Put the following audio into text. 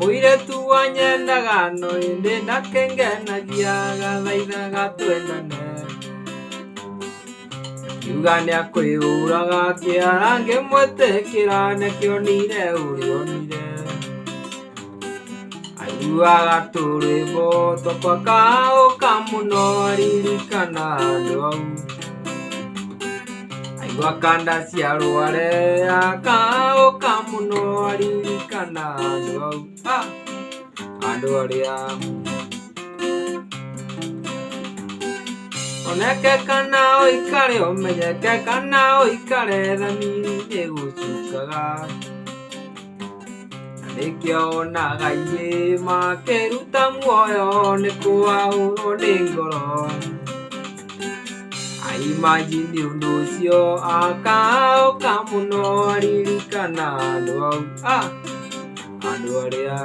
Mũirĩtu wa nyendaga no ĩndĩ ndakengenagia gathaithaga twendane. Akiuga nĩakwĩyũraga kĩara ngĩmwĩtĩkĩra nĩkĩonire ũrĩa onire. Aiguaga tũrwĩmbo twakwa akaũka mũno aririkana andũ au. Aigua kanda cia rware akaũka mũno aririkana andũ au. Andũ arĩa oneke kana ũikare ũmenyeke kana ũikare thamiri nĩgũcukaga. Na nĩkĩo wonaga aingĩ makĩruta muoyo nĩkũhahũrwo nĩ ngoro. Imagine ũndũ ũcio akaũka mũno aririkana andũ au. Andũ arĩa